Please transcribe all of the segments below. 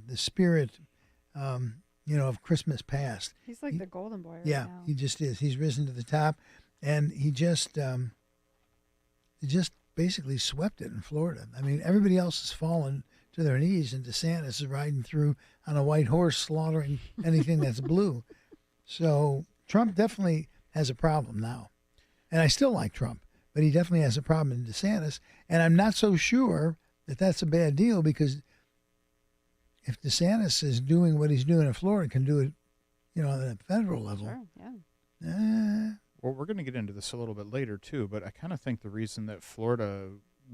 the spirit, of Christmas past. He's like the golden boy right Yeah, now. he just is. He's risen to the top, and he just basically swept it in Florida. I mean, everybody else has fallen to their knees, and DeSantis is riding through on a white horse, slaughtering anything that's blue. So Trump definitely has a problem now, and I still like Trump, but he definitely has a problem in DeSantis, and I'm not so sure that that's a bad deal, because if DeSantis is doing what he's doing in Florida, can do it, on a federal level. Sure, yeah. Well, we're going to get into this a little bit later, too, but I kind of think the reason that Florida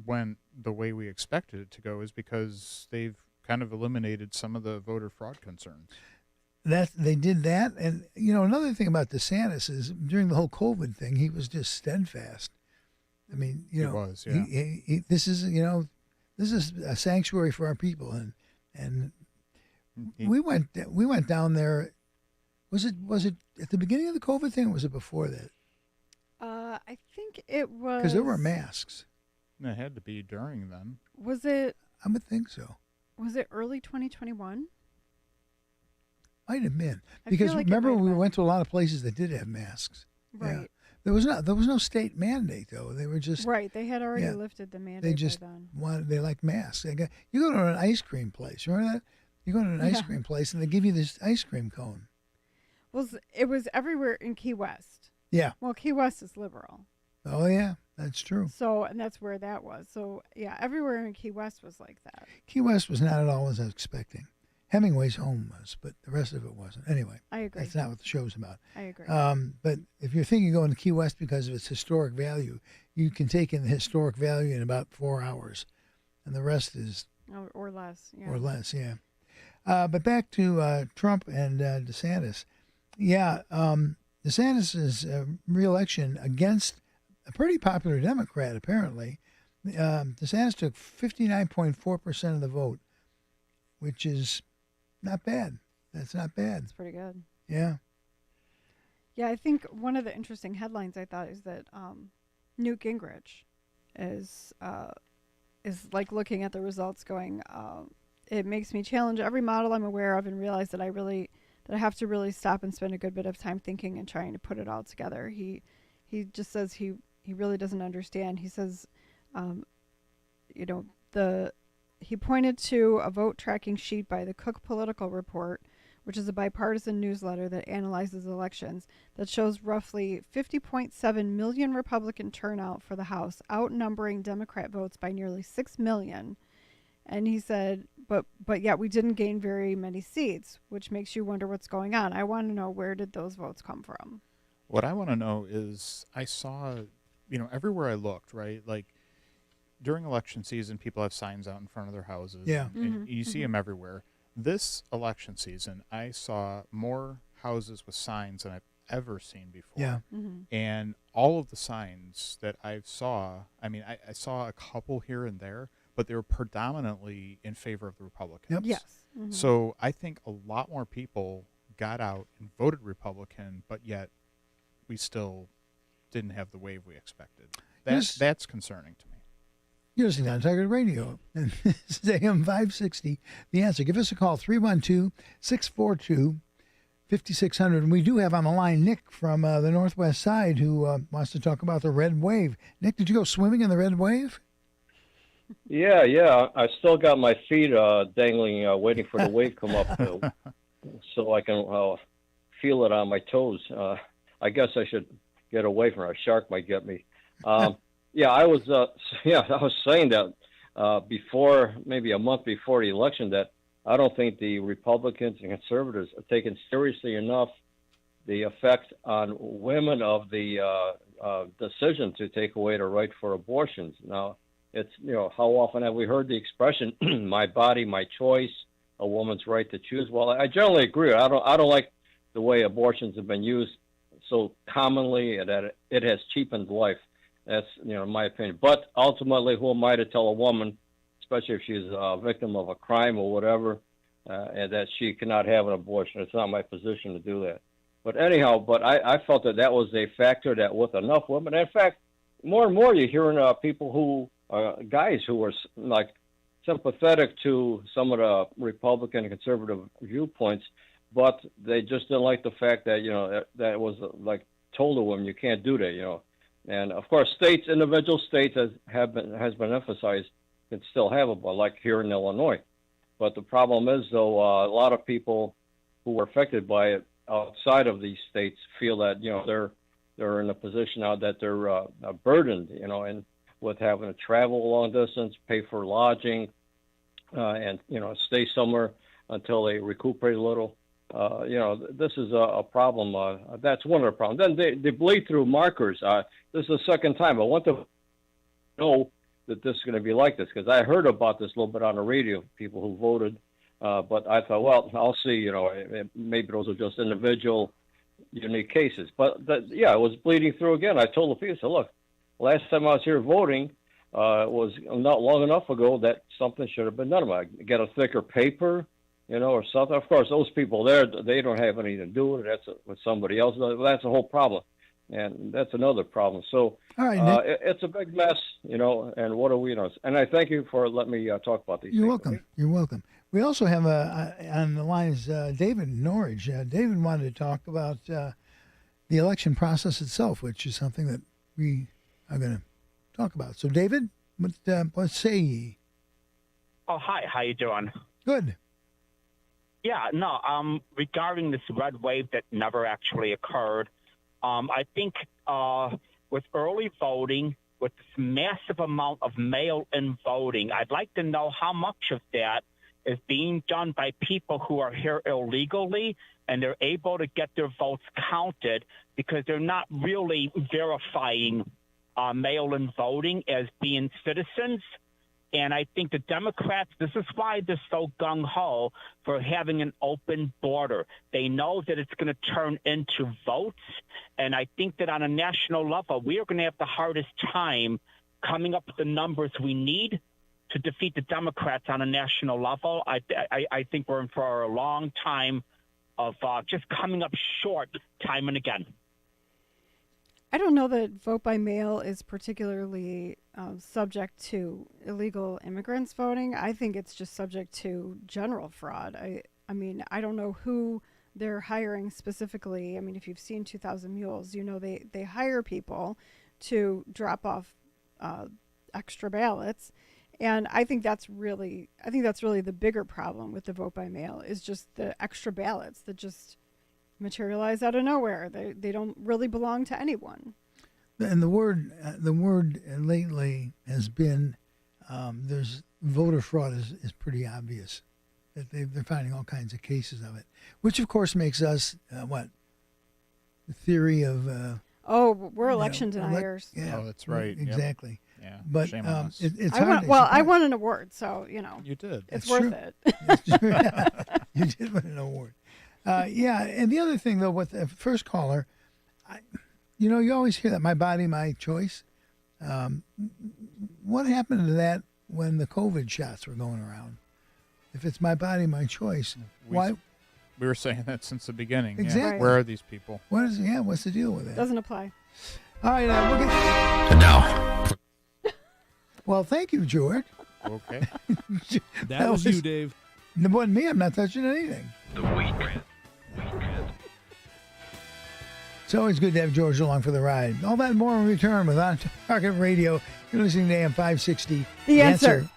went the way we expected it to go is because they've kind of eliminated some of the voter fraud concerns. That they did that, and another thing about DeSantis is during the whole COVID thing, he was just steadfast. I mean, He was, yeah. this is a sanctuary for our people, and we went down there. Was it at the beginning of the COVID thing, or was it before that? I think it was... Because there were masks. It had to be during then. Was it... I would think so. Was it early 2021? Might have been. I Because feel like remember, it might we have went to a lot of places that did have masks. Right. Yeah. There was no state mandate, though. They were just... Right. They had already lifted the mandate by then. They like masks. You go to an ice cream place. Remember that? You go to an ice cream place, and they give you this ice cream cone. Well, it was everywhere in Key West. Yeah. Well, Key West is liberal. Oh, yeah. That's true. So, and that's where that was. So, yeah, everywhere in Key West was like that. Key West was not at all as I was expecting. Hemingway's home was, but the rest of it wasn't. Anyway, I agree. That's not what the show's about. I agree. But if you're thinking of going to Key West because of its historic value, you can take in the historic value in about 4 hours, and the rest is or less. Yeah. Or less, yeah. But back to Trump and DeSantis. Yeah, DeSantis' re-election against a pretty popular Democrat, apparently. DeSantis took 59.4% of the vote, which is not bad. That's not bad. That's pretty good. Yeah. Yeah, I think one of the interesting headlines I thought is that Newt Gingrich is like looking at the results going, it makes me challenge every model I'm aware of and realize that I have to really stop and spend a good bit of time thinking and trying to put it all together. He just says he really doesn't understand. He says, he pointed to a vote tracking sheet by the Cook Political Report, which is a bipartisan newsletter that analyzes elections, that shows roughly 50.7 million Republican turnout for the House, outnumbering Democrat votes by nearly 6 million. And he said, but yet we didn't gain very many seats, which makes you wonder what's going on. I want to know, where did those votes come from? What I want to know is, I saw, everywhere I looked, right? Like, during election season, people have signs out in front of their houses. Yeah. And you see them everywhere. This election season, I saw more houses with signs than I've ever seen before. Yeah. And all of the signs that I saw a couple here and there, but they were predominantly in favor of the Republicans. Yep. Yes. Mm-hmm. So I think a lot more people got out and voted Republican, but yet we still didn't have the wave we expected. That's concerning to me. You're listening to Tiger Radio, and this is AM 560. The Answer. Give us a call, 312-642-5600. And we do have on the line Nick from the Northwest Side who wants to talk about the red wave. Nick, did you go swimming in the red wave? Yeah. I still got my feet dangling, waiting for the wave come up so I can feel it on my toes. I guess I should get away from it. A shark might get me. Yeah, I was saying that before, maybe a month before the election, that I don't think the Republicans and conservatives are taking seriously enough the effect on women of the decision to take away the right for abortions. Now, it's, how often have we heard the expression, my body, my choice, a woman's right to choose? Well, I generally agree. I don't like the way abortions have been used so commonly, that it has cheapened life. That's, my opinion. But ultimately, who am I to tell a woman, especially if she's a victim of a crime or whatever, and that she cannot have an abortion? It's not my position to do that. But anyhow, I felt that was a factor, that with enough women, in fact, more and more you're hearing people guys who are like sympathetic to some of the Republican and conservative viewpoints, but they just didn't like the fact that, that was like told to them, you can't do that, And of course, individual states has been emphasized, can still have it, but like here in Illinois. But the problem is, though, a lot of people who were affected by it outside of these states feel that, they're in a position now that they're burdened, and with having to travel a long distance, pay for lodging, and, stay somewhere until they recuperate a little. This is a problem. That's one of the problems. Then they bleed through markers. This is the second time. I want to know that this is going to be like this, because I heard about this a little bit on the radio, people who voted, but I thought, well, I'll see, maybe those are just individual, unique cases. But it was bleeding through again. I told the people, I said, look, last time I was here voting, it was not long enough ago that something should have been done about it. Get a thicker paper, or something. Of course, those people there, they don't have anything to do with it. That's what somebody else does. That's a whole problem. And that's another problem. So all right, it's a big mess, and what do we know? And I thank you for letting me talk about these You're things. welcome. Okay? You're welcome. We also have on the line is David Norridge. David wanted to talk about the election process itself, which is something that we are going to talk about. So, David, what say ye? Oh, hi. How you doing? Good. Yeah, no, regarding this red wave that never actually occurred, I think with early voting, with this massive amount of mail-in voting, I'd like to know how much of that is being done by people who are here illegally and they're able to get their votes counted because they're not really verifying mail-in voting as being citizens. And I think the Democrats, this is why they're so gung-ho for having an open border. They know that it's going to turn into votes. And I think that on a national level, we are going to have the hardest time coming up with the numbers we need to defeat the Democrats on a national level. I think we're in for a long time of just coming up short time and again. I don't know that vote by mail is particularly subject to illegal immigrants voting. I think it's just subject to general fraud. I mean, I don't know who they're hiring specifically. I mean, if you've seen 2,000 Mules, they hire people to drop off extra ballots. And I think that's really the bigger problem with the vote by mail is just the extra ballots that just materialize out of nowhere. They don't really belong to anyone. And the word lately has been there's voter fraud is pretty obvious. That they're finding all kinds of cases of it, which of course makes us the theory of we're election deniers. Yeah, Oh, that's right. Yep. Exactly. Yeah. But Shame on us. it's I won an award, so You did. it's That's worth true. it. It's true. You did win an award. And the other thing though, with the first caller, you always hear that my body, my choice. What happened to that when the COVID shots were going around? If it's my body, my choice, why? We were saying that since the beginning. Exactly. Yeah. Where are these people? What's the deal with that? Doesn't apply. All right, we're gonna. And now, Well, thank you, George. Okay. That was you, Dave. It wasn't me. I'm not touching anything. the Wheat Trend. It's always good to have George along for the ride. All that and more when we return with On Target Radio. You're listening to AM 560. The Answer.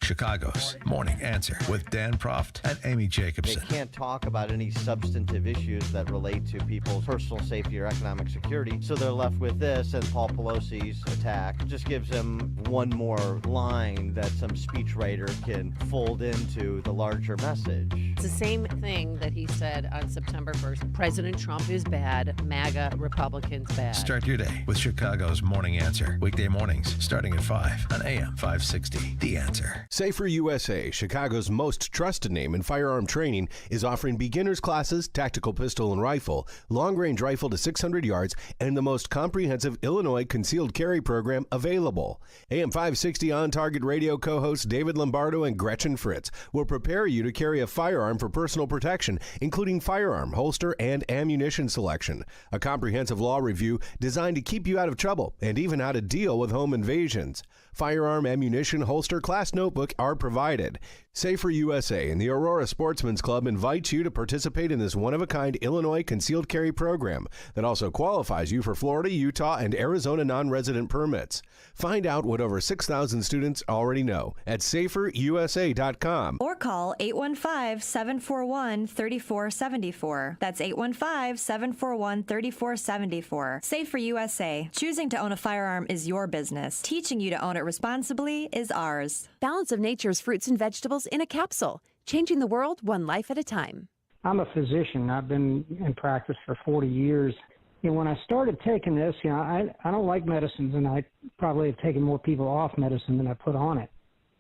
Chicago's Morning Answer with Dan Proft and Amy They Jacobson. can't talk about any substantive issues that relate to people's personal safety or economic security, so they're left with this, and Paul Pelosi's attack just gives them one more line that some speechwriter can fold into the larger message. It's the same thing that he said on September 1st. President Trump is bad, MAGA Republicans bad. Start your day with Chicago's Morning Answer. Weekday mornings starting at 5 on AM 560. The Answer. Safer USA, Chicago's most trusted name in firearm training, is offering beginners classes, tactical pistol and rifle, long-range rifle to 600 yards, and the most comprehensive Illinois concealed carry program available. AM 560 On Target Radio co-hosts David Lombardo and Gretchen Fritz will prepare you to carry a firearm for personal protection, including firearm, holster, and ammunition selection. A comprehensive law review designed to keep you out of trouble and even how to deal with home invasions. Firearm, ammunition, holster, class notebook are provided. Safer USA and the Aurora Sportsman's Club invites you to participate in this one-of-a-kind Illinois concealed carry program that also qualifies you for Florida, Utah, and Arizona non-resident permits. Find out what over 6,000 students already know at saferusa.com. Or call 815-741-3474. That's 815-741-3474. Safer USA. Choosing to own a firearm is your business. Teaching you to own it responsibly is ours. Balance of Nature's fruits and vegetables in a capsule, changing the world one life at a time. I'm a physician. I've been in practice for 40 years. When I started taking this, I don't like medicines, and I probably have taken more people off medicine than I put on it.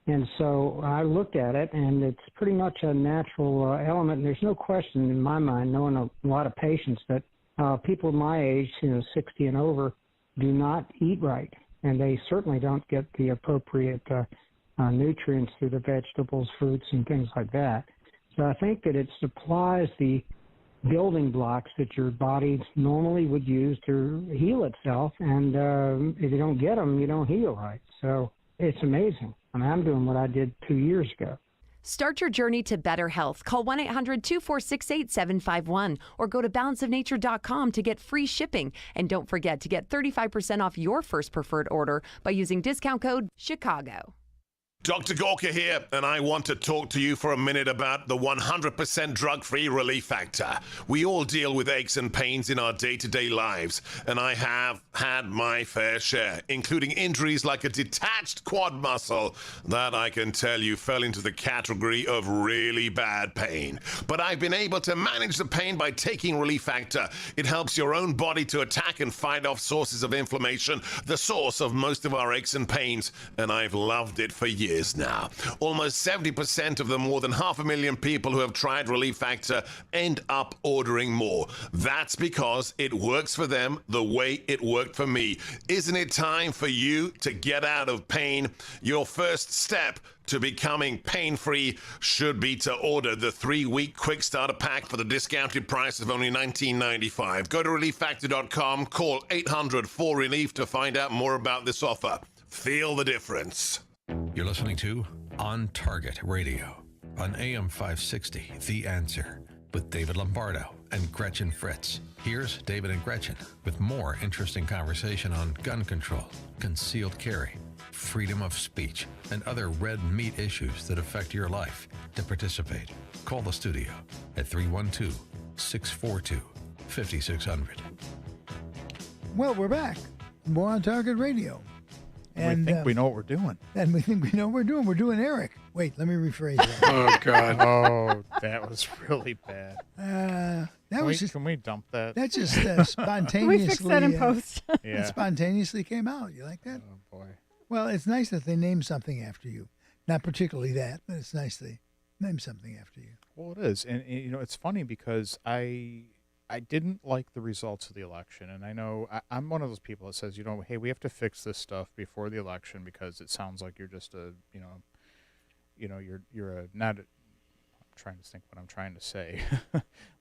And so I looked at it, and it's pretty much a natural element. And there's no question in my mind, knowing a lot of patients, that people my age, 60 and over, do not eat right. And they certainly don't get the appropriate nutrients through the vegetables, fruits, and things like that. So I think that it supplies the building blocks that your body normally would use to heal itself. And if you don't get them, you don't heal right. So it's amazing. I'm doing what I did 2 years ago. Start your journey to better health. Call 1-800-246-8751 or go to balanceofnature.com to get free shipping. And don't forget to get 35% off your first preferred order by using discount code CHICAGO. Dr. Gorka here, and I want to talk to you for a minute about the 100% drug-free Relief Factor. We all deal with aches and pains in our day-to-day lives, and I have had my fair share, including injuries like a detached quad muscle that I can tell you fell into the category of really bad pain. But I've been able to manage the pain by taking Relief Factor. It helps your own body to attack and fight off sources of inflammation, the source of most of our aches and pains, and I've loved it for years now. Almost 70% of the more than 500,000 people who have tried Relief Factor end up ordering more. That's because it works for them the way it worked for me. Isn't it time for you to get out of pain? Your first step to becoming pain-free should be to order the 3-week quick starter pack for the discounted price of only $19.95. Go to relieffactor.com, call 800-4RELIEF to find out more about this offer. Feel the difference. You're listening to On Target Radio on AM 560, The Answer, with David Lombardo and Gretchen Fritz. Here's David and Gretchen with more interesting conversation on gun control, concealed carry, freedom of speech, and other red meat issues that affect your life. To participate, call the studio at 312-642-5600. Well, we're back. More On Target Radio. And, we think we know what we're doing. And we think we know what we're doing. We're doing Eric. Wait, let me rephrase that. Oh, God. Oh, that was really bad. Can we dump that? That just spontaneously. Can we fix that in post? Yeah. It spontaneously came out. You like that? Oh, boy. Well, it's nice that they name something after you. Not particularly that, but it's nice they name something after you. Well, it is. And it's funny because I didn't like the results of the election, and I know I'm one of those people that says, hey, we have to fix this stuff before the election because it sounds like you're just you're not. I'm trying to think what I'm trying to say.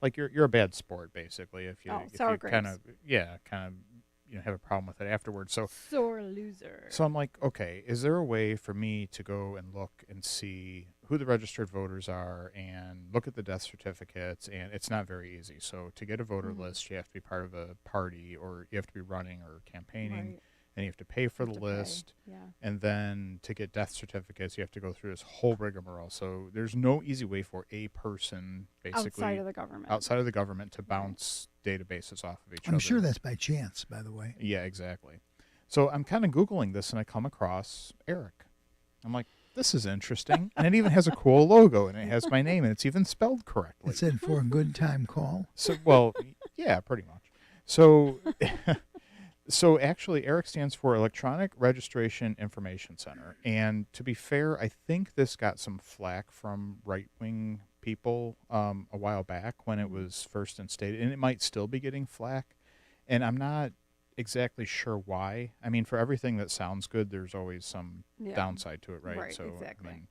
Like you're a bad sport, basically. If you kind of have a problem with it afterwards. So sore loser. So I'm like, okay, is there a way for me to go and look and see who the registered voters are and look at the death certificates? And it's not very easy. So to get a voter list, you have to be part of a party, or you have to be running or campaigning, and you have to pay for the list. Yeah. And then to get death certificates, you have to go through this whole rigmarole. So there's no easy way for a person, basically outside of the government to bounce databases off of each other. I'm sure that's by chance, by the way. Yeah, exactly. So I'm kind of Googling this, and I come across Eric. I'm like, this is interesting. And it even has a cool logo, and it has my name, and it's even spelled correctly. It said for a good time call. So, well, yeah, pretty much. So, so actually, Eric stands for Electronic Registration Information Center. And to be fair, I think this got some flack from right-wing people a while back when it was first instated, and it might still be getting flack. And I'm not exactly sure why. I mean, for everything that sounds good, there's always some downside to it, right? Right, so, exactly.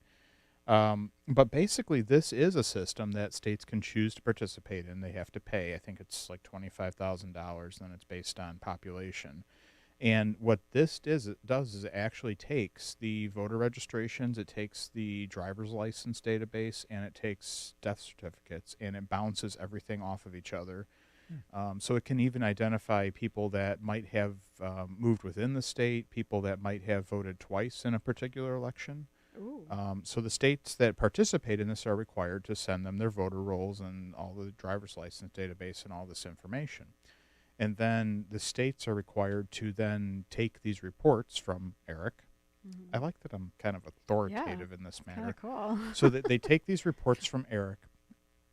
But basically, this is a system that states can choose to participate in. They have to pay. I think it's like $25,000, then it's based on population. And what this does is it actually takes the voter registrations, it takes the driver's license database, and it takes death certificates, and it bounces everything off of each other. So it can even identify people that might have moved within the state, people that might have voted twice in a particular election. So the states that participate in this are required to send them their voter rolls and all the driver's license database and all this information. And then the states are required to then take these reports from Eric. I like that I'm kind of authoritative in this matter. Cool. So that they take these reports from Eric,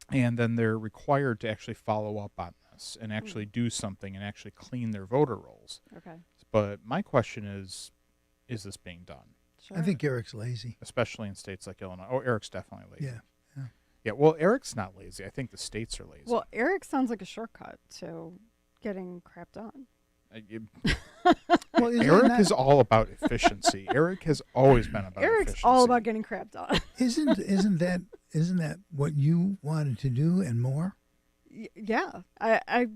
and then they're required to actually follow up on this and actually do something and actually clean their voter rolls. Okay. But my question is this being done? I think Eric's lazy. Especially in states like Illinois. Oh, Eric's definitely lazy. Yeah. Well, Eric's not lazy. I think the states are lazy. Well, Eric sounds like a shortcut to getting crap done. Well, Eric is all about efficiency. Eric has always been about Eric's efficiency. all about getting crap done. Isn't that what you wanted to do and more? Yeah. I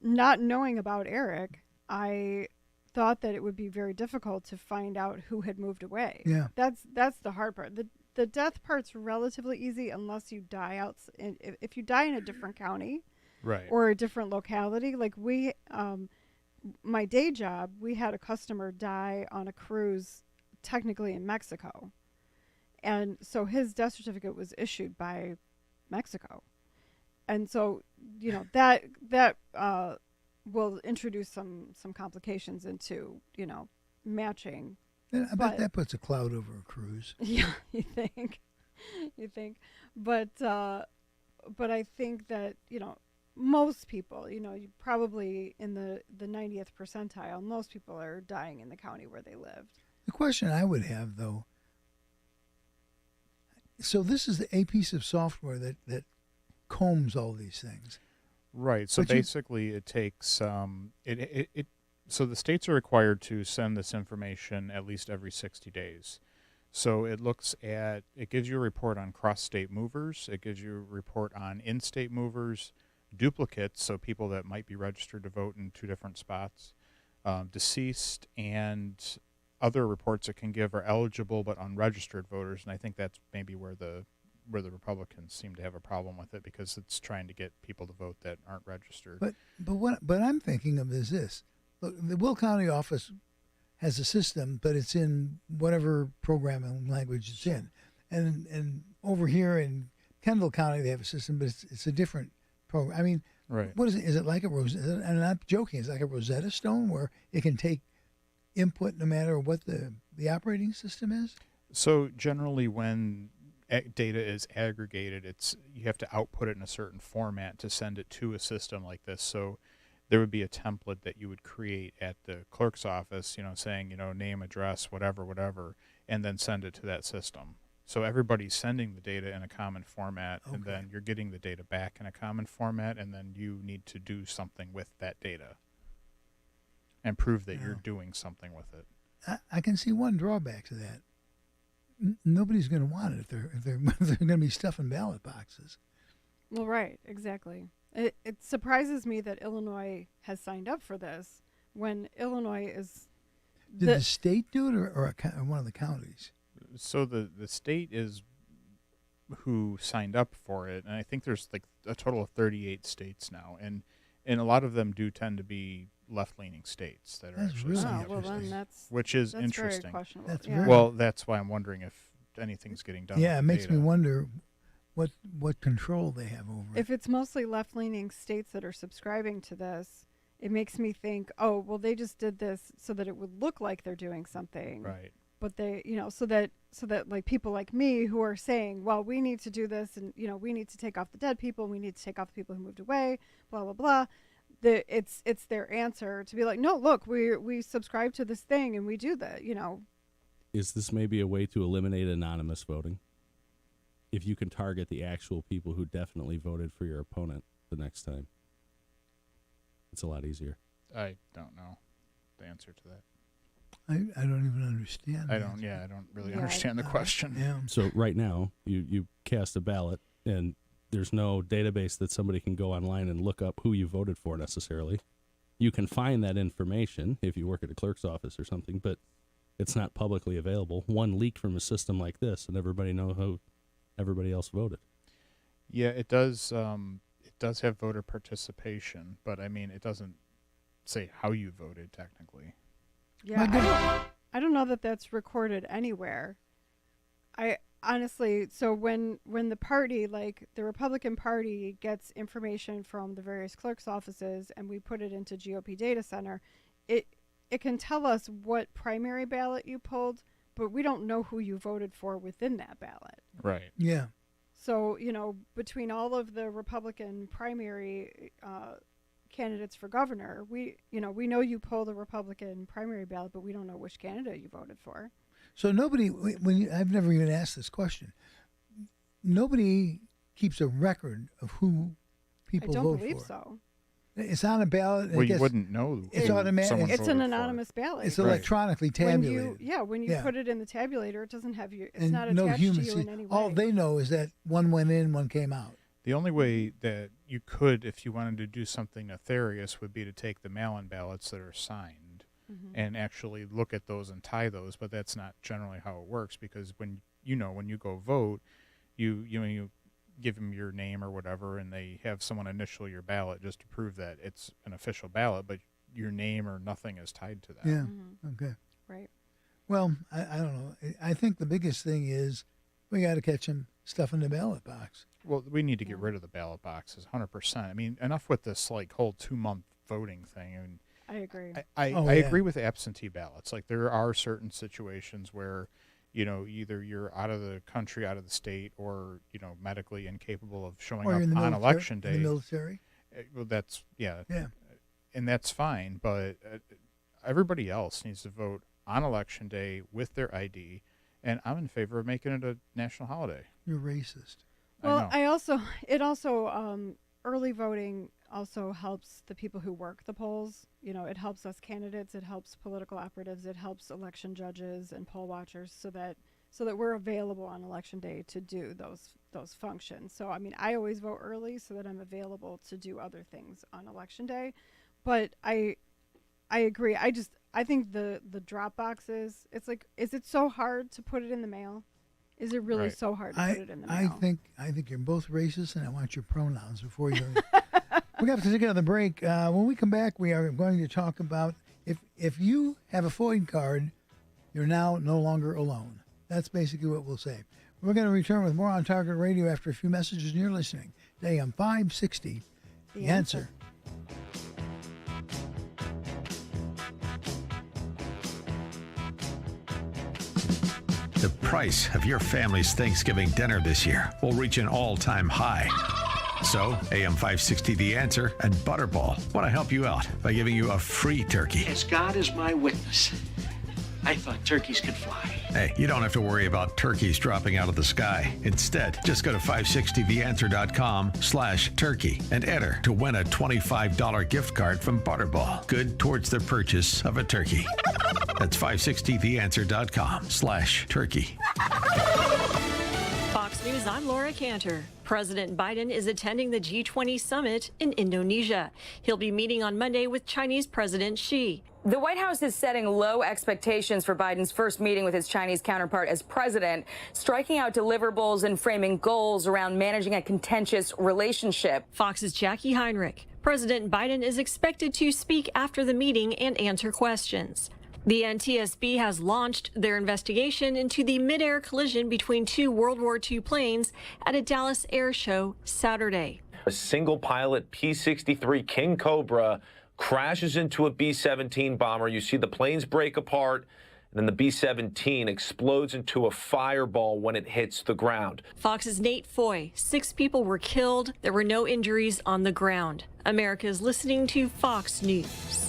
not knowing about Eric, I thought that it would be very difficult to find out who had moved away. Yeah. That's the hard part. The death part's relatively easy unless you die out. If you die in a different county, right, or a different locality, like we, my day job, we had a customer die on a cruise, technically in Mexico, and so his death certificate was issued by Mexico, and so that will introduce some complications into matching. I bet that puts a cloud over a cruise. Yeah, you think, but I think that most people, you probably in the 90th percentile, most people are dying in the county where they lived. The question I would have, though, so this is a piece of software that combs all these things. Right. So basically it takes so the states are required to send this information at least every 60 days. So it gives you a report on cross-state movers. It gives you a report on in-state movers, duplicates, so people that might be registered to vote in two different spots, deceased, and other reports it can give are eligible but unregistered voters. And I think that's maybe where the Republicans seem to have a problem with it, because it's trying to get people to vote that aren't registered. But I'm thinking of is this. Look, the Will County office has a system, but it's in whatever programming language it's in. And over here in Kendall County, they have a system, but it's a different program. I mean, right. What is it? Is it like a Rosetta? And I'm not joking. It's like a Rosetta Stone where it can take input no matter what the operating system is? So generally when data is aggregated, you have to output it in a certain format to send it to a system like this. So there would be a template that you would create at the clerk's office, saying, name, address, whatever, and then send it to that system. So everybody's sending the data in a common format, and then you're getting the data back in a common format, and then you need to do something with that data and prove that you're doing something with it. I can see one drawback to that. Nobody's going to want it if they're going to be stuffing ballot boxes. Well, right, exactly. It surprises me that Illinois has signed up for this when Illinois is. Did the state do it or one of the counties? So the state is who signed up for it, and I think there's like a total of 38 states now, and a lot of them do tend to be left-leaning states that are actually really signed up, well, then which is that's interesting. Very questionable. That's Well, that's why I'm wondering if anything's getting done. Yeah, with it makes data. me wonder what control they have over it. If it's mostly left-leaning states that are subscribing to this, it makes me think, oh, well, they just did this so that it would look like they're doing something. Right. But they, so that like people like me who are saying, well, we need to do this, and we need to take off the dead people, we need to take off the people who moved away, blah blah blah. It's their answer to be like, no, look, we subscribe to this thing and we do that. Is this maybe a way to eliminate anonymous voting? If you can target the actual people who definitely voted for your opponent the next time, it's a lot easier. I don't know the answer to that. I don't even understand. I don't really understand the question. Yeah. So right now, you cast a ballot, and there's no database that somebody can go online and look up who you voted for necessarily. You can find that information if you work at a clerk's office or something, but it's not publicly available. One leak from a system like this, and everybody knows how everybody else voted. Yeah, it does. It does have voter participation, but I mean, it doesn't say how you voted technically. Yeah, I don't know that that's recorded anywhere. I honestly, so when the party, like the Republican Party, gets information from the various clerk's offices and we put it into GOP Data Center, it can tell us what primary ballot you pulled, but we don't know who you voted for within that ballot. Right. Yeah. So, between all of the Republican primary candidates for governor, we know you pulled a Republican primary ballot, but we don't know which candidate you voted for. So nobody, I've never even asked this question. Nobody keeps a record of who people vote for. I don't believe so. It's on a ballot. Well, you wouldn't know. It's automatic. It's an anonymous ballot. It's electronically tabulated. When you put it in the tabulator, it doesn't have you. It's not attached to you in any way. All they know is that one went in, one came out. The only way that you could, if you wanted to do something nefarious, would be to take the mail-in ballots that are signed and actually look at those and tie those. But that's not generally how it works, because when you go vote, you give them your name or whatever, and they have someone initial your ballot just to prove that it's an official ballot, but your name or nothing is tied to that. Yeah. Okay. Right. Well, I don't know. I think the biggest thing is we got to catch them stuffing the ballot box. Well, we need to get rid of the ballot boxes, 100%. I mean, enough with this whole 2-month voting thing. I mean, I agree. I agree with absentee ballots. Like, there are certain situations where, either you're out of the country, out of the state, or, medically incapable of showing up on election day. In the military? Well, that's, yeah. Yeah. And that's fine, but everybody else needs to vote on election day with their ID, and I'm in favor of making it a national holiday. You're racist. Well, early voting also helps the people who work the polls. It helps us candidates, it helps political operatives, it helps election judges and poll watchers so that we're available on election day to do those functions. So, I mean, I always vote early so that I'm available to do other things on election day. But I agree. I think the drop boxes, it's like, is it so hard to put it in the mail? Is it really so hard to put it in the mail? I think you're both racist, and I want your pronouns before you. We have to take another break. When we come back, we are going to talk about if you have a FOID card, you're now no longer alone. That's basically what we'll say. We're going to return with more On Target Radio after a few messages, and you're listening to AM 560. The Answer. The price of your family's Thanksgiving dinner this year will reach an all-time high. So, AM 560 The Answer and Butterball want to help you out by giving you a free turkey. As God is my witness, I thought turkeys could fly. Hey, you don't have to worry about turkeys dropping out of the sky. Instead, just go to 560theanswer.com/turkey and enter to win a $25 gift card from Butterball, good towards the purchase of a turkey. That's 560theanswer.com/turkey. Fox News, I'm Laura Cantor. President Biden is attending the G20 summit in Indonesia. He'll be meeting on Monday with Chinese President Xi. The White House is setting low expectations for Biden's first meeting with his Chinese counterpart as president, striking out deliverables and framing goals around managing a contentious relationship. Fox's Jackie Heinrich. President Biden is expected to speak after the meeting and answer questions. The NTSB has launched their investigation into the mid-air collision between two World War II planes at a Dallas air show Saturday. A single-pilot P-63 King Cobra crashes into a B-17 bomber. You see the planes break apart, and then the B-17 explodes into a fireball when it hits the ground. Fox's Nate Foy. 6 people were killed. There were no injuries on the ground. America is listening to Fox News.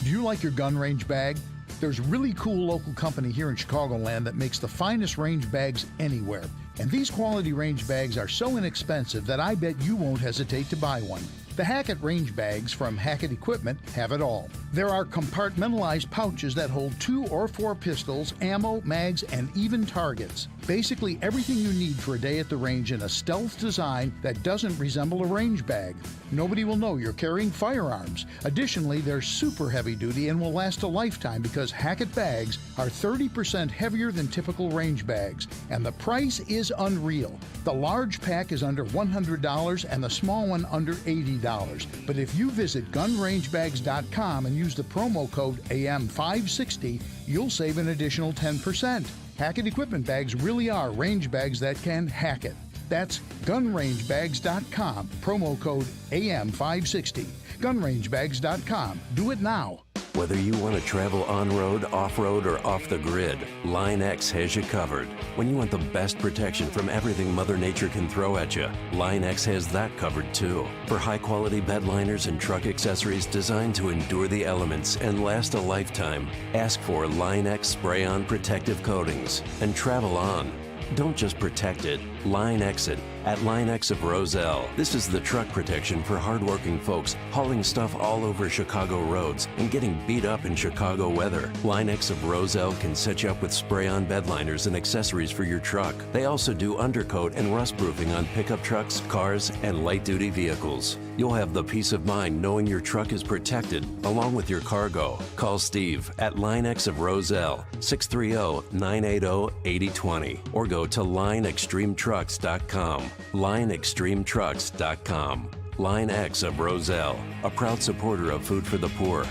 Do you like your gun range bag? There's a really cool local company here in Chicagoland that makes the finest range bags anywhere. And these quality range bags are so inexpensive that I bet you won't hesitate to buy one. The Hackett range bags from Hackett Equipment have it all. There are compartmentalized pouches that hold 2 or 4 pistols, ammo, mags, and even targets. Basically everything you need for a day at the range in a stealth design that doesn't resemble a range bag. Nobody will know you're carrying firearms. Additionally, they're super heavy duty and will last a lifetime because Hackett bags are 30% heavier than typical range bags, and the price is unreal. The large pack is under $100 and the small one under $80. But if you visit gunrangebags.com and use the promo code AM560, you'll save an additional 10%. Hackett Equipment bags really are range bags that can hack it. That's gunrangebags.com, promo code AM560. Gunrangebags.com. Do it now. Whether you want to travel on-road, off-road, or off the grid, Line X has you covered. When you want the best protection from everything Mother Nature can throw at you, Line X has that covered too. For high-quality bed liners and truck accessories designed to endure the elements and last a lifetime, ask for Line X spray-on protective coatings and travel on. Don't just protect it, Line X it at Line X of Roselle. This is the truck protection for hardworking folks hauling stuff all over Chicago roads and getting beat up in Chicago weather. Line X of Roselle can set you up with spray-on bed liners and accessories for your truck. They also do undercoat and rust proofing on pickup trucks, cars, and light-duty vehicles. You'll have the peace of mind knowing your truck is protected along with your cargo. Call Steve at Line X of Roselle, 630-980-8020, or go to lineextremetrucks.com. lineextremetrucks.com. Line X of Roselle, a proud supporter of Food for the Poor.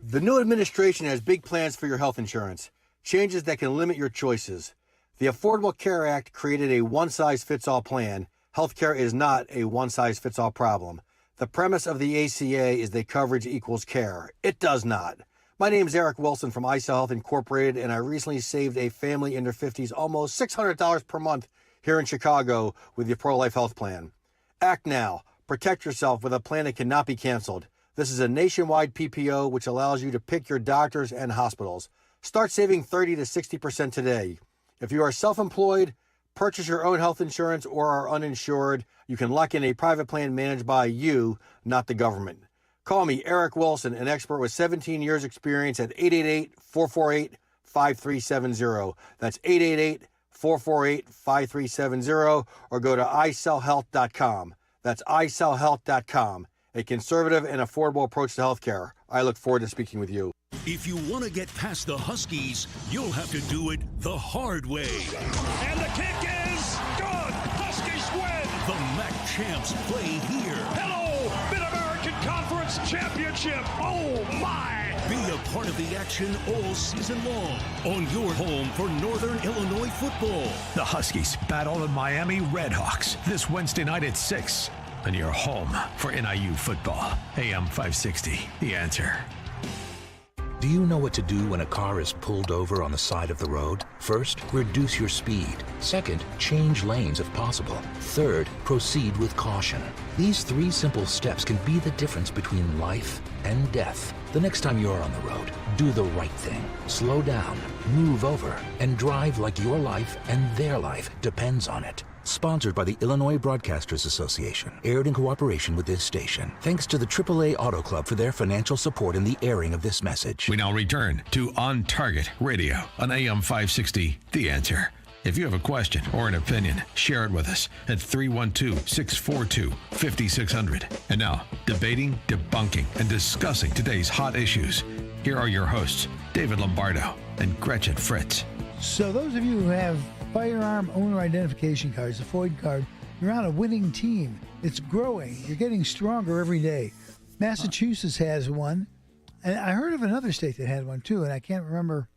The new administration has big plans for your health insurance, changes that can limit your choices. The Affordable Care Act created a one-size-fits-all plan. Healthcare is not a one-size-fits-all problem. The premise of the ACA is that coverage equals care. It does not. My name is Eric Wilson from ISA Health Incorporated, and I recently saved a family in their 50s almost $600 per month here in Chicago with the Pro Life Health Plan. Act now. Protect yourself with a plan that cannot be canceled. This is a nationwide PPO which allows you to pick your doctors and hospitals. Start saving 30 to 60% today. If you are self-employed, purchase your own health insurance, or are uninsured, you can lock in a private plan managed by you, not the government. Call me, Eric Wilson, an expert with 17 years experience at 888-448-5370. That's 888-448-5370, or go to isellhealth.com. That's isellhealth.com. A conservative and affordable approach to healthcare. I look forward to speaking with you. If you want to get past the Huskies, you'll have to do it the hard way. And the kick is good. Huskies win. The MAC champs play here. Hello, Mid-American Conference Championship. Oh, my. Be a part of the action all season long on your home for Northern Illinois football. The Huskies battle the Miami Redhawks this Wednesday night at 6. And your home for NIU football. AM 560, The Answer. Do you know what to do when a car is pulled over on the side of the road? First, reduce your speed. Second, change lanes if possible. Third, proceed with caution. These 3 simple steps can be the difference between life and death. The next time you're on the road, do the right thing. Slow down, move over, and drive like your life and their life depends on it. Sponsored by the Illinois Broadcasters Association. Aired in cooperation with this station. Thanks to the AAA Auto Club for their financial support in the airing of this message. We now return to On Target Radio on AM 560, The Answer. If you have a question or an opinion, share it with us at 312-642-5600. And now, debating, debunking, and discussing today's hot issues. Here are your hosts, David Lombardo and Gretchen Fritz. So those of you who have firearm owner identification cards, the FOID card, you're on a winning team. It's growing. You're getting stronger every day. Massachusetts has one, and I heard of another state that had one too, and I can't remember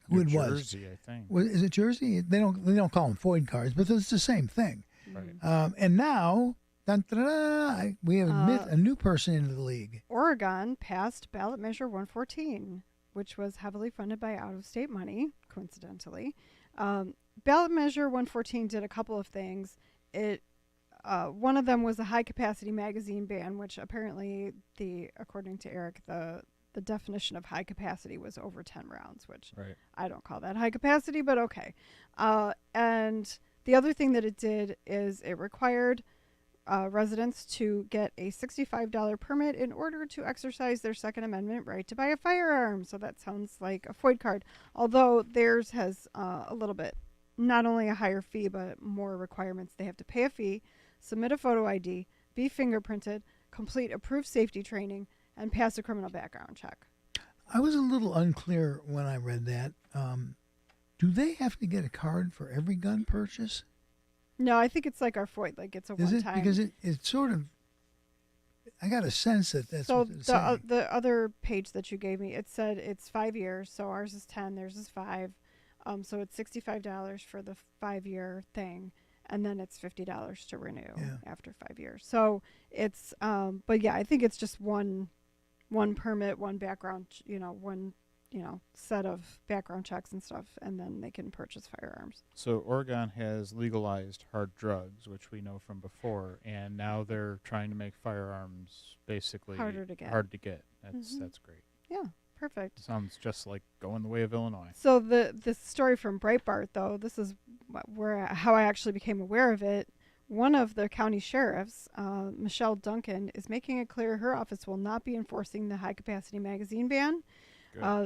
who it was. Jersey, I think. Is it Jersey? They don't call them FOID cards, but it's the same thing. Right. And now, we have a new person into the league. Oregon passed ballot measure 114, which was heavily funded by out-of-state money, coincidentally. Ballot measure 114 did a couple of things. One of them was a high-capacity magazine ban, which apparently, according to Eric, the definition of high capacity was over 10 rounds, which I don't call that high capacity, but okay. And the other thing that it did is it required residents to get a $65 permit in order to exercise their Second Amendment right to buy a firearm. So that sounds like a FOID card, although theirs has a little bit, not only a higher fee, but more requirements. They have to pay a fee, submit a photo ID, be fingerprinted, complete approved safety training, and pass a criminal background check. I was a little unclear when I read that. Do they have to get a card for every gun purchase? No, I think it's like our FOID, like it's a Is it? one-time. Because it's sort of, I got a sense that that's So what it's saying. the other page that you gave me, it said it's 5 years. So ours is 10, theirs is 5. So it's $65 for the 5-year thing, and then it's $50 to renew after 5 years. So it's, but yeah, I think it's just one permit, one background, one set of background checks and stuff, and then they can purchase firearms. So Oregon has legalized hard drugs, which we know from before, and now they're trying to make firearms basically Harder to get. That's great. Yeah, perfect. Sounds just like going the way of Illinois. So the story from Breitbart, though, this is how I actually became aware of it. One of the county sheriffs, Michelle Duncan, is making it clear her office will not be enforcing the high-capacity magazine ban.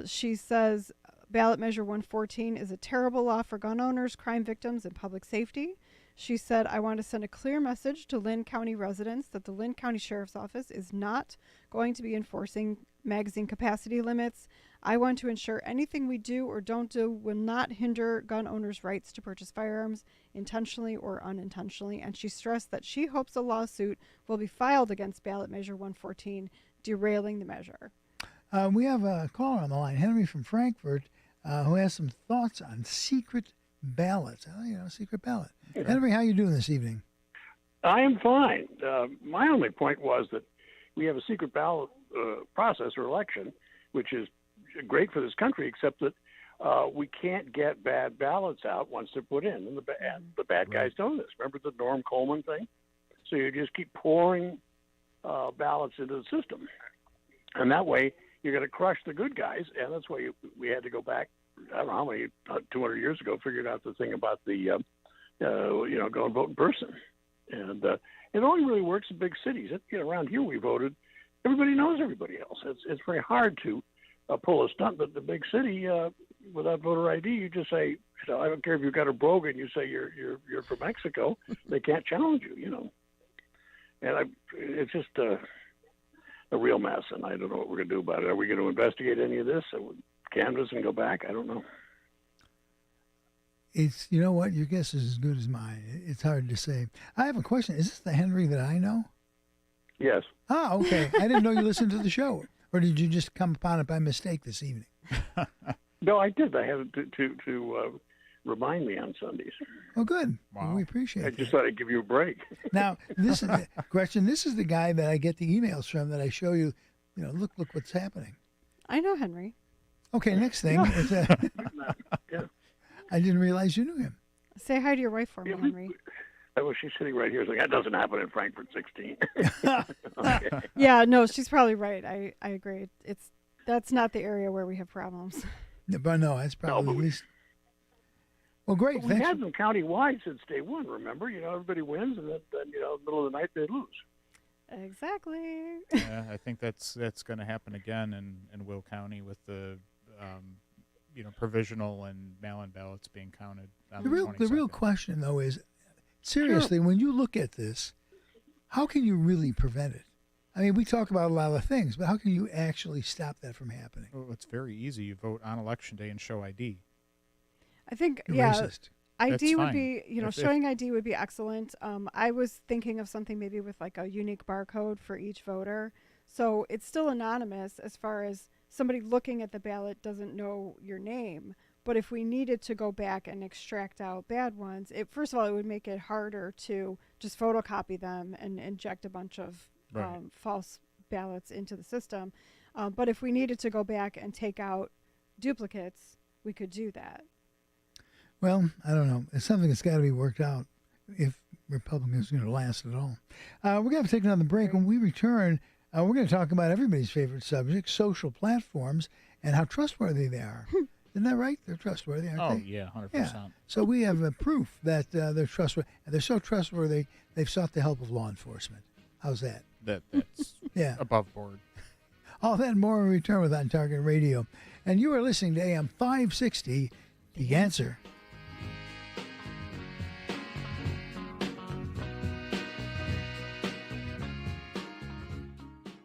She says ballot measure 114 is a terrible law for gun owners, crime victims, and public safety. She said, I want to send a clear message to Lynn County residents that the Lynn County Sheriff's Office is not going to be enforcing magazine capacity limits. I want to ensure anything we do or don't do will not hinder gun owners' rights to purchase firearms intentionally or unintentionally. And she stressed that she hopes a lawsuit will be filed against ballot measure 114, derailing the measure. We have a caller on the line, Henry from Frankfurt, who has some thoughts on secret ballots. Secret ballot. Henry, how you doing this evening? I am fine. My only point was that we have a secret ballot process or election, which is great for this country, except that we can't get bad ballots out once they're put in, and the bad guys know this. Remember the Norm Coleman thing? So you just keep pouring ballots into the system, and that way you're going to crush the good guys, and that's why we had to go back, I don't know how many, 200 years ago, figured out the thing about the, go and vote in person. And it only really works in big cities. Around here we voted. Everybody knows everybody else. It's very hard to pull a stunt, but the big city, without voter ID, you just say, I don't care if you've got a brogue and you say you're from Mexico, they can't challenge you, And it's just a real mess, and I don't know what we're going to do about it. Are we going to investigate any of this, canvass and go back? I don't know. It's, you know what, your guess is as good as mine. It's hard to say. I have a question. Is this the Henry that I know? Yes. Ah, okay. I didn't know you listened to the show. Or did you just come upon it by mistake this evening? No, I did. I had to remind me on Sundays. Oh, good. Wow. Well, we appreciate it. I just thought I'd give you a break. Now, this is Gretchen. This is the guy that I get the emails from that I show you. Look what's happening. I know Henry. Okay, next thing. Yeah. I didn't realize you knew him. Say hi to your wife for me, Henry. Well, she's sitting right here saying, that doesn't happen in Frankfurt 16. Okay. Yeah, no, she's probably right. I agree. That's not the area where we have problems. But no, that's probably at least. Well, great. Well, we had them county-wide since day one, remember? Everybody wins, and then in the middle of the night, they lose. Exactly. Yeah, I think that's going to happen again in Will County with the provisional and mail-in ballots being counted on the 22nd. The real question, though, is, seriously, when you look at this, how can you really prevent it? I mean, we talk about a lot of things, but how can you actually stop that from happening? Well, it's very easy. You vote on Election Day and show ID. I think, racist. ID would be, showing ID would be excellent. I was thinking of something maybe with like a unique barcode for each voter. So it's still anonymous as far as somebody looking at the ballot doesn't know your name. But if we needed to go back and extract out bad ones, first of all, it would make it harder to just photocopy them and inject a bunch of false ballots into the system. But if we needed to go back and take out duplicates, we could do that. Well, I don't know. It's something that's got to be worked out if Republicans are going to last at all. We're going to take another break. When we return, we're going to talk about everybody's favorite subject, social platforms, and how trustworthy they are. Isn't that right? They're trustworthy, aren't Oh, they? yeah, 100%. Yeah. So we have proof that they're trustworthy. And they're so trustworthy, they've sought the help of law enforcement. How's that? That's Yeah. above board. All that and more when we return with On Target Radio. And you are listening to AM 560, The Answer.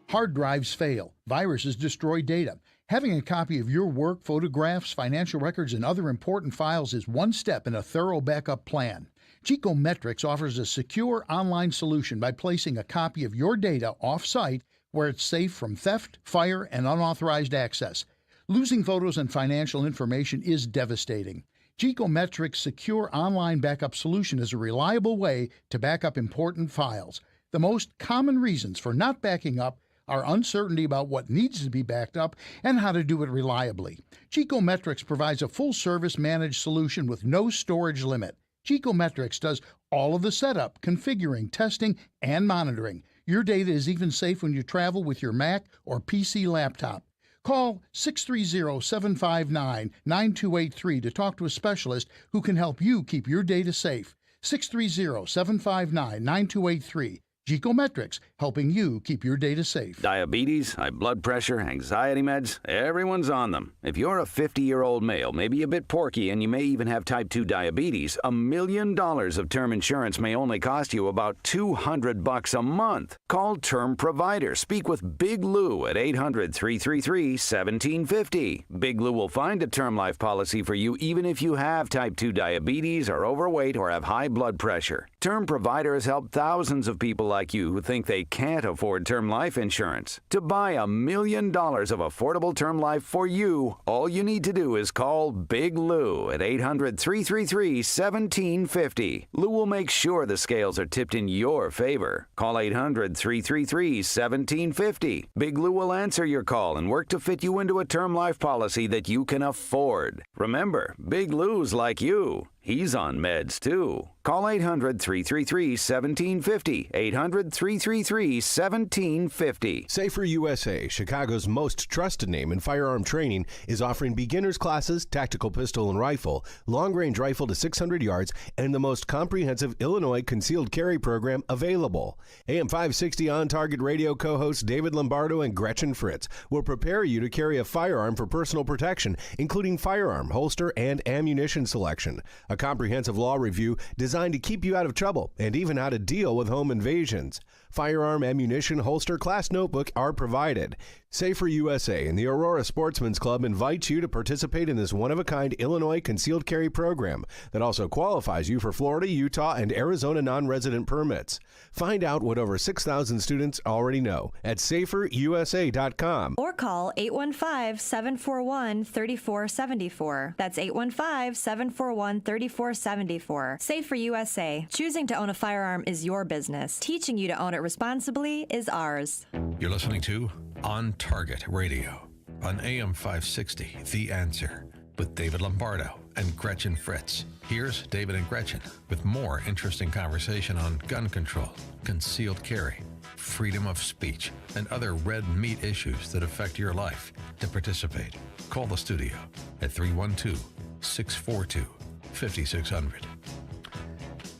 Hard drives fail. Viruses destroy data. Having a copy of your work, photographs, financial records, and other important files is one step in a thorough backup plan. Geekometrics offers a secure online solution by placing a copy of your data off-site where it's safe from theft, fire, and unauthorized access. Losing photos and financial information is devastating. Geekometrics' secure online backup solution is a reliable way to back up important files. The most common reasons for not backing up are uncertainty about what needs to be backed up and how to do it reliably. Geekometrics provides a full-service managed solution with no storage limit. Geekometrics does all of the setup, configuring, testing, and monitoring. Your data is even safe when you travel with your Mac or PC laptop. Call 630-759-9283 to talk to a specialist who can help you keep your data safe. 630-759-9283. Geekometrics, helping you keep your data safe. Diabetes, high blood pressure, anxiety meds, everyone's on them. If you're a 50-year-old male, maybe a bit porky, and you may even have type 2 diabetes, $1 million of term insurance may only cost you about $200 a month. Call Term Provider. Speak with Big Lou at 800-333-1750. Big Lou will find a term life policy for you even if you have type 2 diabetes, are overweight, or have high blood pressure. Term Provider has helped thousands of people like you who think they can't afford term life insurance. To buy $1 million of affordable term life for you, all you need to do is call Big Lou at 800-333-1750. Lou will make sure the scales are tipped in your favor. Call 800-333-1750. Big Lou will answer your call and work to fit you into a term life policy that you can afford. Remember, Big Lou's like you. He's on meds, too. Call 800-333-1750. 800-333-1750. Safer USA, Chicago's most trusted name in firearm training, is offering beginners classes, tactical pistol and rifle, long-range rifle to 600 yards, and the most comprehensive Illinois concealed carry program available. AM 560 On Target Radio co-hosts David Lombardo and Gretchen Fritz will prepare you to carry a firearm for personal protection, including firearm, holster, and ammunition selection. A comprehensive law review designed to keep you out of trouble and even how to deal with home invasions. Firearm, ammunition, holster, class notebook are provided. Safer USA and the Aurora Sportsman's Club invites you to participate in this one-of-a-kind Illinois concealed carry program that also qualifies you for Florida, Utah, and Arizona non-resident permits. Find out what over 6,000 students already know at saferusa.com. Or call 815-741-3474. That's 815-741-3474. Safer USA. Choosing to own a firearm is your business. Teaching you to own it responsibly is ours. You're listening to On Target Radio on AM 560, The Answer, with David Lombardo and Gretchen Fritz. Here's David and Gretchen with more interesting conversation on gun control, concealed carry, freedom of speech, and other red meat issues that affect your life. To participate, call the studio at 312-642-5600.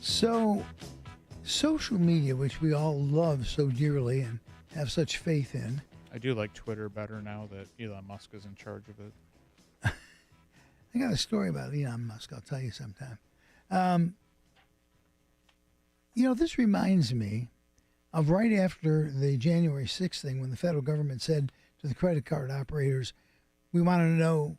So, social media, which we all love so dearly and have such faith in. I do like Twitter better now that Elon Musk is in charge of it. I got a story about Elon Musk. I'll tell you sometime. This reminds me of right after the January 6th thing when the federal government said to the credit card operators, we want to know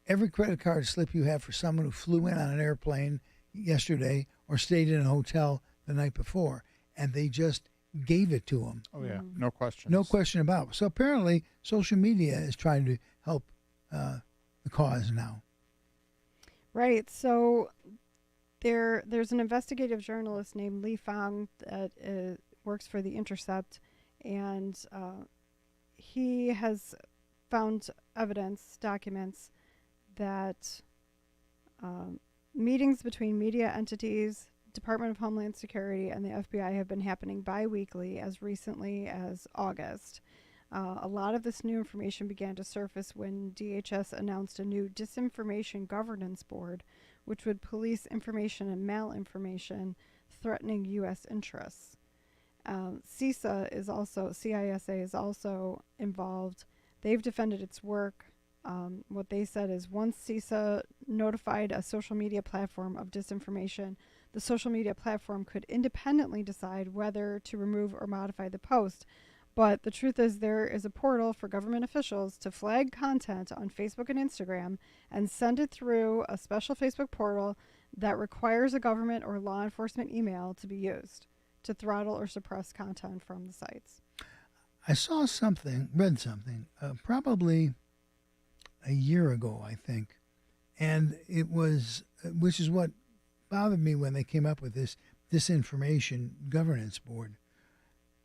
every credit card slip you have for someone who flew in on an airplane yesterday or stayed in a hotel the night before. And they just gave it to them. Oh, yeah. No question. No question about it. So apparently social media is trying to help the cause now. Right. So there's an investigative journalist named Li Fang that works for The Intercept, and he has found evidence, documents, that meetings between media entities, Department of Homeland Security, and the FBI have been happening bi-weekly as recently as August. A lot of this new information began to surface when DHS announced a new disinformation governance board, which would police information and malinformation threatening U.S. interests. CISA is also involved. They've defended its work. What they said is once CISA notified a social media platform of disinformation, the social media platform could independently decide whether to remove or modify the post. But the truth is there is a portal for government officials to flag content on Facebook and Instagram and send it through a special Facebook portal that requires a government or law enforcement email to be used to throttle or suppress content from the sites. I read something, probably a year ago, I think, and it was, which is what bothered me when they came up with this disinformation governance board.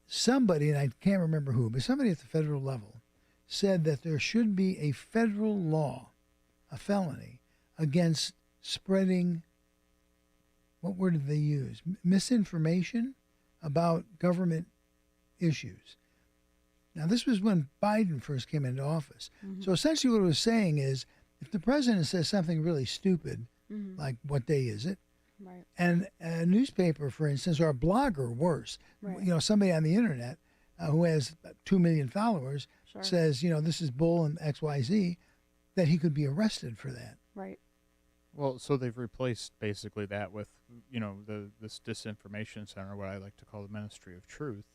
Somebody, and I can't remember who, but somebody at the federal level said that there should be a federal law, a felony, against spreading, what word did they use? Misinformation about government issues. Now, this was when Biden first came into office. Mm-hmm. So essentially what it was saying is, if the president says something really stupid, Mm-hmm. like what day is it? Right. And a newspaper, for instance, or a blogger, worse, Right. Somebody on the internet who has 2 million followers Sure. says, this is bull and XYZ, that he could be arrested for that. Right. Well, so they've replaced basically that with, this disinformation center, what I like to call the Ministry of Truth.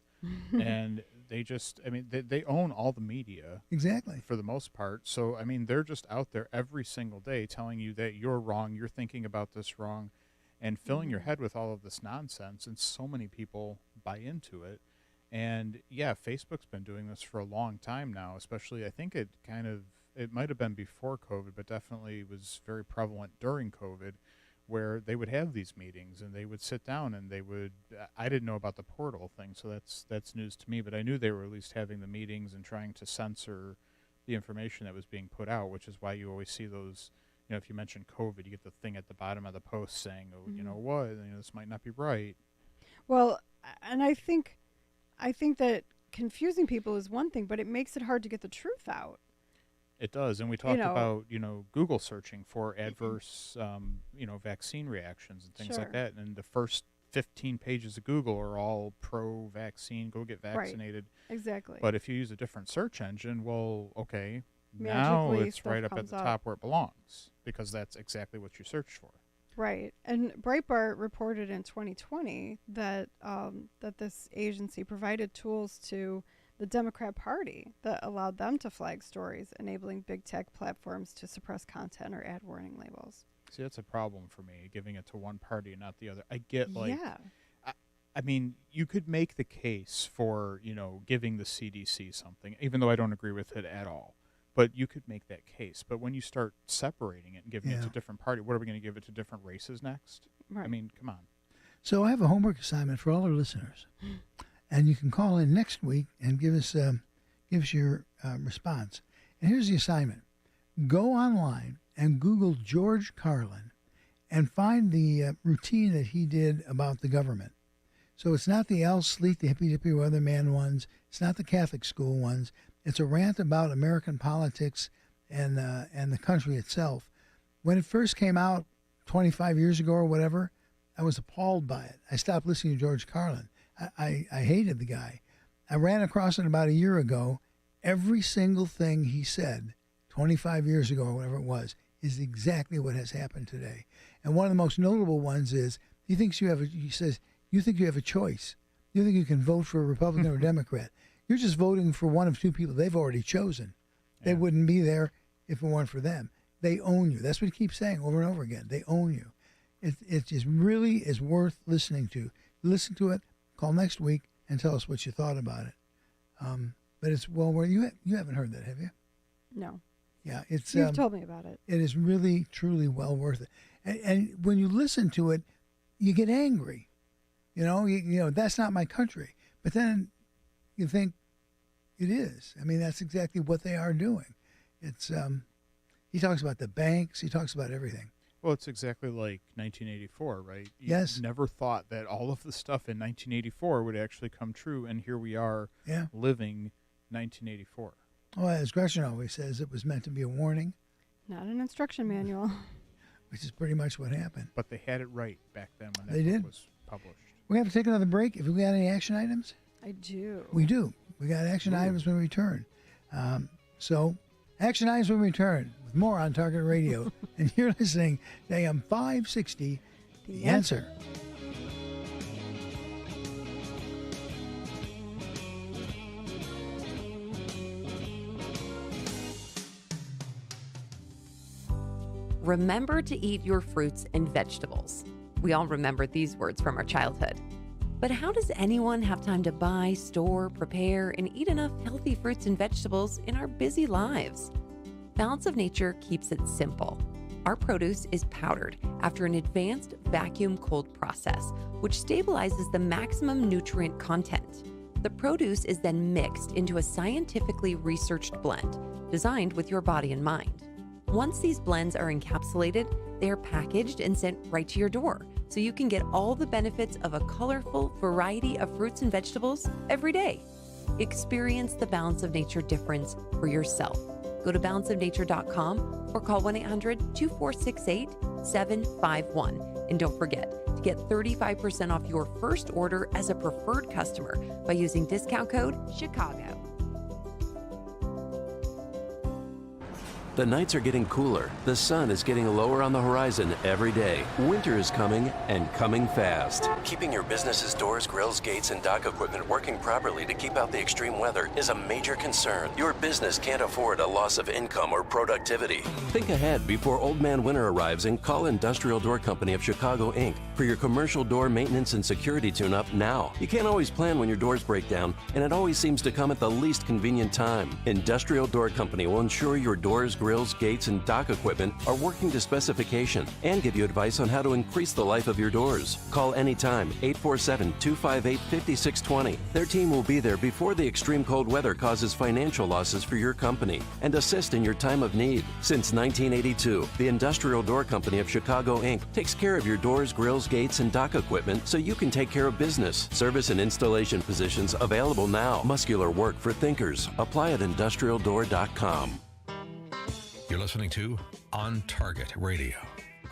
And they own all the media. Exactly. For the most part. So, they're just out there every single day telling you that you're wrong, you're thinking about this wrong, and filling your head with all of this nonsense. And so many people buy into it. And yeah, Facebook's been doing this for a long time now, especially I think it might have been before COVID, but definitely was very prevalent during COVID, where they would have these meetings and they would sit down and I didn't know about the portal thing, so that's news to me, but I knew they were at least having the meetings and trying to censor the information that was being put out, which is why you always see those, if you mention COVID, you get the thing at the bottom of the post saying, oh, Mm-hmm. you know what, this might not be right. Well, and I think that confusing people is one thing, but it makes it hard to get the truth out. It does, and we talked about Google searching for adverse vaccine reactions and things like that, and the first 15 pages of Google are all pro-vaccine, go get vaccinated. Right. Exactly. But if you use a different search engine, well, okay, now Magically it's right up at the top where it belongs, because that's exactly what you searched for. Right. And Breitbart reported in 2020 that that this agency provided tools to the Democrat Party that allowed them to flag stories, enabling big tech platforms to suppress content or add warning labels. See, that's a problem for me, giving it to one party and not the other. I get, Yeah. you could make the case for, giving the CDC something, even though I don't agree with it at all. But you could make that case. But when you start separating it and giving it to different parties, what are we going to give it to different races next? Right. Come on. So I have a homework assignment for all our listeners. And you can call in next week and give us your response. And here's the assignment. Go online and Google George Carlin and find the routine that he did about the government. So it's not the Al Sleet, the hippy-dippy weatherman ones. It's not the Catholic school ones. It's a rant about American politics and the country itself. When it first came out 25 years ago or whatever, I was appalled by it. I stopped listening to George Carlin. I hated the guy. I ran across it about a year ago. Every single thing he said 25 years ago or whatever it was is exactly what has happened today. And one of the most notable ones is he says, you think you have a choice. You think you can vote for a Republican or Democrat. You're just voting for one of two people they've already chosen. They wouldn't be there if it weren't for them. They own you. That's what he keeps saying over and over again. They own you. It just really is worth listening to. Listen to it. Call next week and tell us what you thought about it. But it's well worth. You haven't heard that, have you? No. Yeah, it's. You've told me about it. It is really, truly well worth it. And when you listen to it, you get angry. You know, that's not my country. But then you think it is. I mean, that's exactly what they are doing. It's. He talks about the banks. He talks about everything. Well, it's exactly like 1984, right? You Yes. never thought that all of the stuff in 1984 would actually come true, and here we are living 1984. Well, as Gretchen always says, it was meant to be a warning, Not an instruction manual. which is pretty much what happened. But they had it right back then when that They book did. was published. We have to take another break. If we got any action items, I do. we do. We got action items when we return. So, action items when we return with more on Target Radio. And you're listening to AM 560, The Answer. Remember to eat your fruits and vegetables. We all remember these words from our childhood. But how does anyone have time to buy, store, prepare, and eat enough healthy fruits and vegetables in our busy lives? Balance of Nature keeps it simple. Our produce is powdered after an advanced vacuum cold process, which stabilizes the maximum nutrient content. The produce is then mixed into a scientifically researched blend designed with your body in mind. Once these blends are encapsulated, they are packaged and sent right to your door, so you can get all the benefits of a colorful variety of fruits and vegetables every day. Experience the Balance of Nature difference for yourself. Go to balanceofnature.com or call 1-800-2468-751. And don't forget to get 35% off your first order as a preferred customer by using discount code CHICAGO. The nights are getting cooler. The sun is getting lower on the horizon every day. Winter is coming and coming fast. Keeping your business's doors, grills, gates, and dock equipment working properly to keep out the extreme weather is a major concern. Your business can't afford a loss of income or productivity. Think ahead before Old Man Winter arrives and call Industrial Door Company of Chicago, Inc. for your commercial door maintenance and security tune-up now. You can't always plan when your doors break down, and it always seems to come at the least convenient time. Industrial Door Company will ensure your doors, grills, gates, and dock equipment are working to specification and give you advice on how to increase the life of your doors. Call anytime, 847-258-5620. Their team will be there before the extreme cold weather causes financial losses for your company and assist in your time of need. Since 1982, the Industrial Door Company of Chicago, Inc. takes care of your doors, grills, gates, and dock equipment so you can take care of business. Service and installation positions available now. Muscular work for thinkers. Apply at industrialdoor.com. You're listening to On Target Radio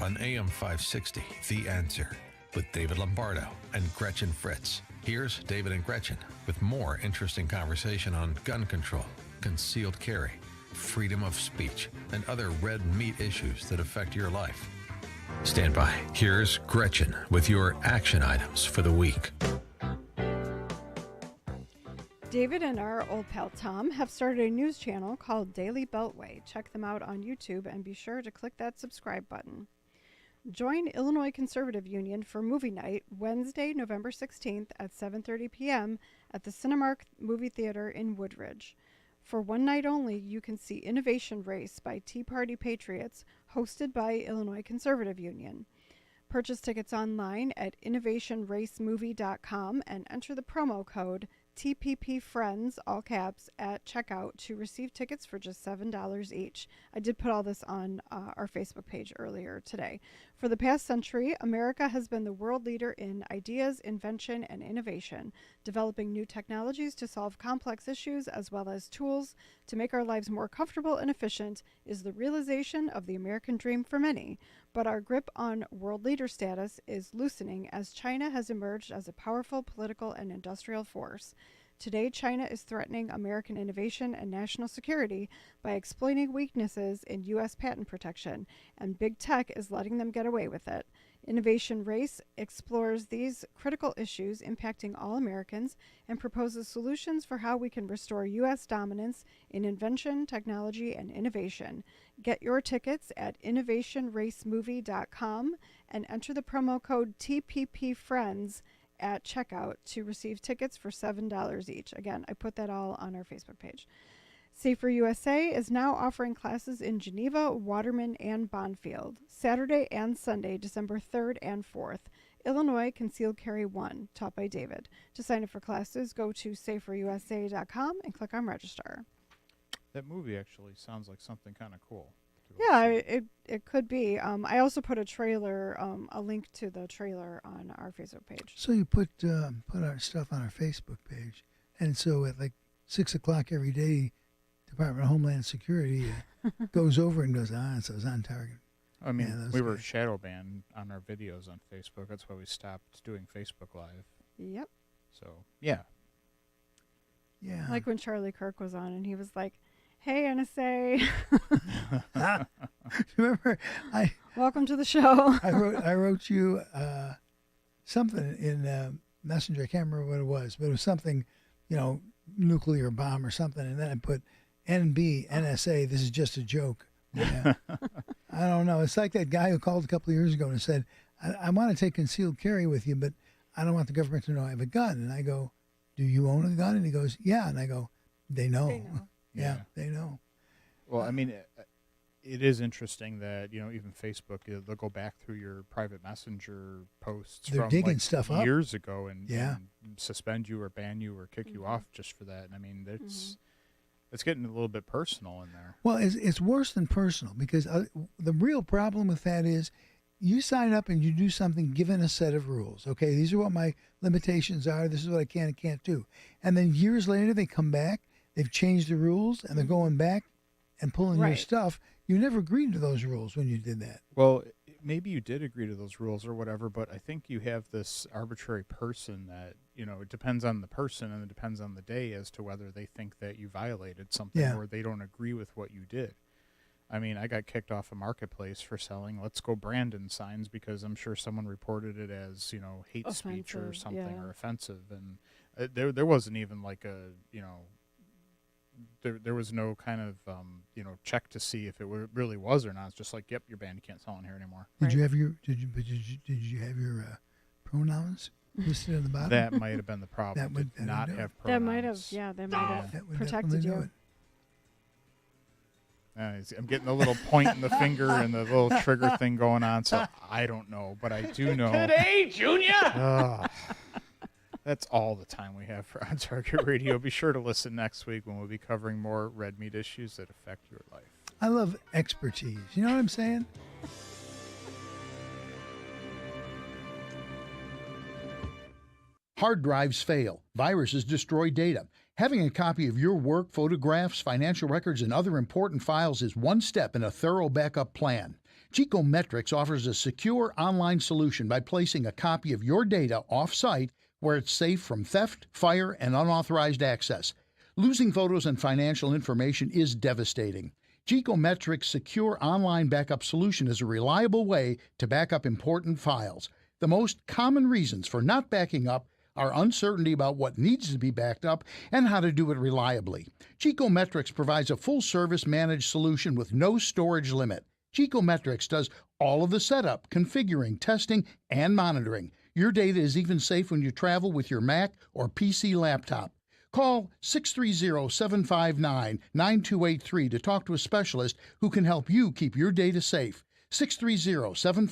on AM 560, The Answer, with David Lombardo and Gretchen Fritz. Here's David and Gretchen with more interesting conversation on gun control, concealed carry, freedom of speech, and other red meat issues that affect your life. Stand by. Here's Gretchen with your action items for the week. David and our old pal Tom have started a news channel called Daily Beltway. Check them out on YouTube and be sure to click that subscribe button. Join Illinois Conservative Union for movie night Wednesday, November 16th at 7:30 p.m. at the Cinemark Movie Theater in Woodridge. For one night only, you can see Innovation Race by Tea Party Patriots, hosted by Illinois Conservative Union. Purchase tickets online at innovationracemovie.com and enter the promo code TPP Friends, all caps, at checkout to receive tickets for just $7 each. I did put all this on our Facebook page earlier today. For the past century, America has been the world leader in ideas, invention, and innovation, developing new technologies to solve complex issues as well as tools to make our lives more comfortable and efficient is the realization of the American dream for many. But our grip on world leader status is loosening as China has emerged as a powerful political and industrial force. Today, China is threatening American innovation and national security by exploiting weaknesses in U.S. patent protection, and big tech is letting them get away with it. Innovation Race explores these critical issues impacting all Americans and proposes solutions for how we can restore U.S. dominance in invention, technology, and innovation. Get your tickets at innovationracemovie.com and enter the promo code TPPFriends at checkout to receive tickets for $7 each. Again, I put that all on our Facebook page. Safer USA is now offering classes in Geneva, Waterman, and Bonfield, Saturday and Sunday, December 3rd and 4th. Illinois Concealed Carry 1, taught by David. To sign up for classes, go to saferusa.com and click on register. That movie actually sounds like something kind of cool. Yeah, it could be. I also put a trailer, a link to the trailer on our Facebook page. So you put our stuff on our Facebook page, and so 6 o'clock every day, Department of Homeland Security goes over and goes, so it's on target. I mean, Yeah, we were shadow banned on our videos on Facebook. That's why we stopped doing Facebook Live. Yep. So, yeah. Yeah. Like when Charlie Kirk was on and he was like, "Hey, NSA." Remember, welcome to the show. I wrote you something in Messenger. I can't remember what it was, but it was something, nuclear bomb or something. And then I put NB, NSA, this is just a joke. Yeah. I don't know. It's like that guy who called a couple of years ago and said, I want to take concealed carry with you, but I don't want the government to know I have a gun. And I go, do you own a gun? And he goes, yeah. And I go, they know. Yeah, they know. Well, I mean, it is interesting that, even Facebook, they'll go back through your private messenger posts They're from digging stuff up years ago and suspend you or ban you or kick you off just for that. And I mean, it's getting a little bit personal in there. Well, it's worse than personal because the real problem with that is you sign up and you do something given a set of rules. Okay, these are what my limitations are. This is what I can and can't do. And then years later, they come back. They've changed the rules, and they're going back and pulling your stuff. You never agreed to those rules when you did that. Well, maybe you did agree to those rules or whatever, but I think you have this arbitrary person that, it depends on the person and it depends on the day as to whether they think that you violated something or they don't agree with what you did. I mean, I got kicked off a marketplace for selling "Let's Go Brandon" signs because I'm sure someone reported it as, hate speech or something or offensive. And there wasn't even like a, there was no kind of, check to see if it really was or not. It's just like, yep, you're banned. You can't sell in here anymore. Did you have your have your pronouns listed at the bottom? That might have been the problem. That would not have pronouns. That might have protected you. I'm getting a little point in the finger and the little trigger thing going on, so I don't know, but I do know. Today, Junior! That's all the time we have for On Target Radio. Be sure to listen next week when we'll be covering more red meat issues that affect your life. I love expertise. You know what I'm saying? Hard drives fail. Viruses destroy data. Having a copy of your work, photographs, financial records, and other important files is one step in a thorough backup plan. Geekometrics offers a secure online solution by placing a copy of your data off-site where it's safe from theft, fire, and unauthorized access. Losing photos and financial information is devastating. Geekometrics' secure online backup solution is a reliable way to back up important files. The most common reasons for not backing up are uncertainty about what needs to be backed up and how to do it reliably. Geekometrics provides a full-service managed solution with no storage limit. Geekometrics does all of the setup, configuring, testing, and monitoring. Your data is even safe when you travel with your Mac or PC laptop. Call 630-759-9283 to talk to a specialist who can help you keep your data safe. 630-759